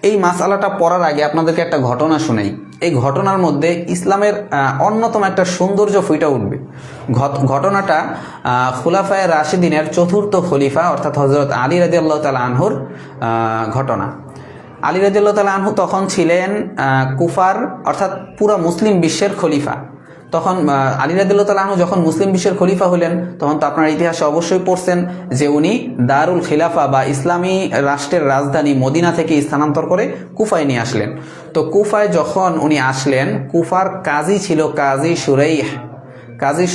এই মাসআলাটা পড়ার আগে আপনাদেরকে একটা ঘটনা শোনাই। এই ঘটনার মধ্যে ইসলামের অন্যতম একটা সৌন্দর্য ফুটে উঠবে। ঘটনাটা খুলাফায়ে রাশিদিনের চতুর্থ খলিফা অর্থাৎ হযরত আলী রাদিয়াল্লাহু তাআলা আনহুর ঘটনা। আলী রাদিয়াল্লাহু তাআলা আনহু তখন ছিলেন কুফার অর্থাৎ পুরা মুসলিম বিশ্বের খলিফা। তখন আলী রাদিয়াল্লাহু তাআলা আনহু যখন মুসলিম বিশ্বের খলিফা হলেন, তখন তো আপনার ইতিহাসে অবশ্যই পড়ছেন যে উনি দারুল খিলাফা বা ইসলামী রাষ্ট্রের রাজধানী মদিনা থেকে স্থানান্তর করে কুফায় নিয়ে আসলেন। তো কুফায় যখন উনি আসলেন, কুফার কাজী ছিল কাজী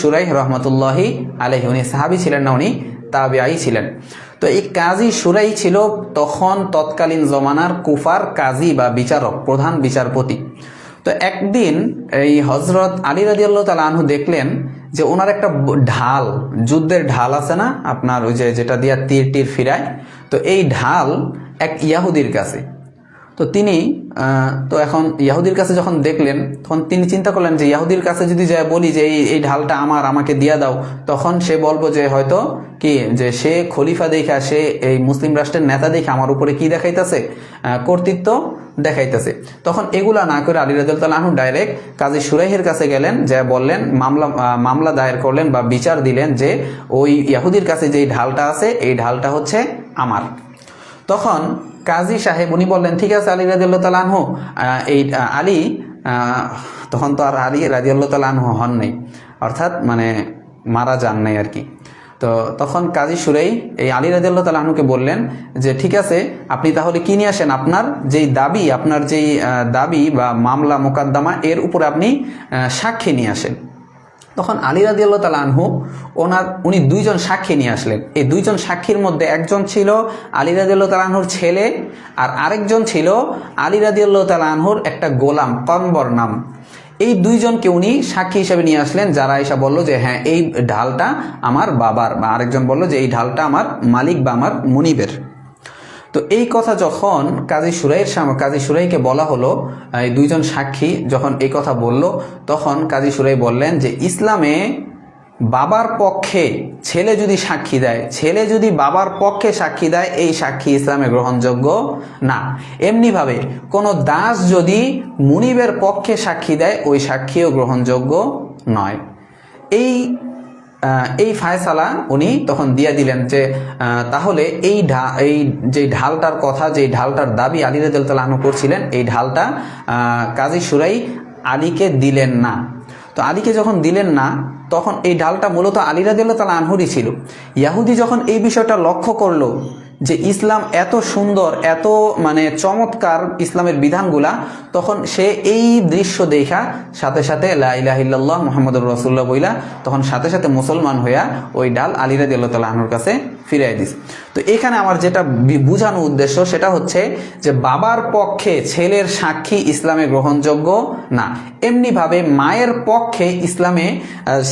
শুরাইহ রহমতুল্লাহি আলাইহি। উনি সাহাবী ছিলেন না, উনি তাবিঈ ছিলেন। তো এই কাজী শুরাইহ ছিল তখন তৎকালীন জমানার কুফার কাজী বা বিচারক, প্রধান বিচারপতি। তো একদিন এই হযরত আলী রাদিয়াল্লাহু তাআলা আনহু দেখলেন যে ওনার একটা ঢাল, যুদ্ধের ঢাল আছে না আপনার, ওই যেটা দিয়া তীর ফিরায়, তো এই ঢাল এক ইয়াহুদির কাছে। তো তিনি এখন ইয়াহুদির কাছে যখন দেখলেন, তখন তিনি চিন্তা করলেন যে ইয়াহুদির কাছে যদি যাই বলি যে এই ঢালটা আমাকে দিয়া দাও, তখন সে বলবো যে হয়তো কি যে সে খলিফা দেখা, সে এই মুসলিম রাষ্ট্রের নেতা দেখে আমার উপরে কি দেখাইতেছে, কর্তৃত্ব দেখাইতেছে। তখন এগুলা না করে আলী রাদিয়াল্লাহু তাআলা আনহু ডাইরেক্ট কাজী শুরাইহের কাছে গেলেন, যা বললেন, মামলা দায়ের করলেন বা বিচার দিলেন যে ওই ইয়াহুদির কাছে যেই ঢালটা আছে এই ঢালটা হচ্ছে আমার। তখন কাজী সাহেব উনি বললেন, ঠিক আছে আলী রাদিয়াল্লাহু তাআলা আনহু, এই আলী তখন তো আর আলী রাদিয়াল্লাহু তাআলা আনহু হন নাই, অর্থাৎ মানে মারা যান নাই আর কি। তো তখন কাজী শুরাইহ এই আলী রাদিয়াল্লাহু তাআলা আনহুকে বললেন যে ঠিক আছে, আপনি তাহলে কি নিয়ে আসেন, আপনার যেই দাবি বা মামলা মোকদ্দমা এর উপরে আপনি সাক্ষী নিয়ে আসেন। তখন আলী রাদিয়াল্লাহু তাআলা আনহু উনি দুইজন সাক্ষী নিয়ে আসলেন। এই দুইজন সাক্ষীর মধ্যে একজন ছিল আলী রাদিয়াল্লাহু তাআলা আনহুর ছেলে, আর আরেকজন ছিল আলী রাদিয়াল্লাহু তাআলা আনহুর একটা গোলাম, কম্বর নাম। এই দুইজনকে উনি সাক্ষী হিসেবে নিয়ে আসলেন, যারা এসে বলল যে হ্যাঁ এই ঢালটা আমার বাবার, বা আরেকজন বলল যে এই ঢালটা আমার মালিক বা আমার মুনিবের। তো এই কথা যখন কাজী শুরাইহকে বলা হলো, এই দুইজন সাক্ষী যখন এই কথা বলল, তখন কাজী শুরাইহ বললেন যে ইসলামে বাবার পক্ষে ছেলে যদি সাক্ষী দেয়, ছেলে যদি বাবার পক্ষে সাক্ষী দেয়, এই সাক্ষী ইসলামে গ্রহণযোগ্য না। এমনিভাবে কোনো দাস যদি মুনিবের পক্ষে সাক্ষী দেয়, ওই সাক্ষীও গ্রহণযোগ্য নয়। এই ফায়সালা উনি তখন দিয়ে দিলেন যে তাহলে এই যে ঢালটার কথা, যে ঢালটার দাবি আলী রাদিয়াল্লাহু তাআলা আনহু করছিলেন, এই ঢালটা কাজী শুরাইহ আলীকে দিলেন না। তো আলীকে যখন দিলেন না, তখন এই ঢালটা মূলত আলী রাদিয়াল্লাহু তাআলা আনহুরই ছিল। ইয়াহুদি যখন এই বিষয়টা লক্ষ্য করলো যে ইসলাম এত সুন্দর, এত মানে চমৎকার ইসলামের বিধানগুলা, তখন সে এই দৃশ্য দেখা সাথে সাথে লা ইলাহা ইল্লাল্লাহ মুহাম্মাদুর রাসূলুল্লাহ বইলা তখন সাথে সাথে মুসলমান হইয়া ওই ডাল আলী রাদিয়াল্লাহু তাআলা আনহুর কাছে ফিরিয়ে দিস। তো এখানে আমার যেটা বোঝানোর উদ্দেশ্য সেটা হচ্ছে যে বাবার পক্ষে ছেলের সাক্ষী ইসলামে গ্রহণযোগ্য না। এমনিভাবে মায়ের পক্ষে ইসলামে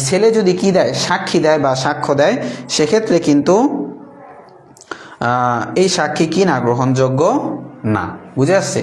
ছেলে যদি কি দেয়, সাক্ষী দেয় বা সাক্ষ্য দেয়, সেক্ষেত্রে কিন্তু এই সাক্ষী কি না, গ্রহণযোগ্য না। বুঝে আসছে?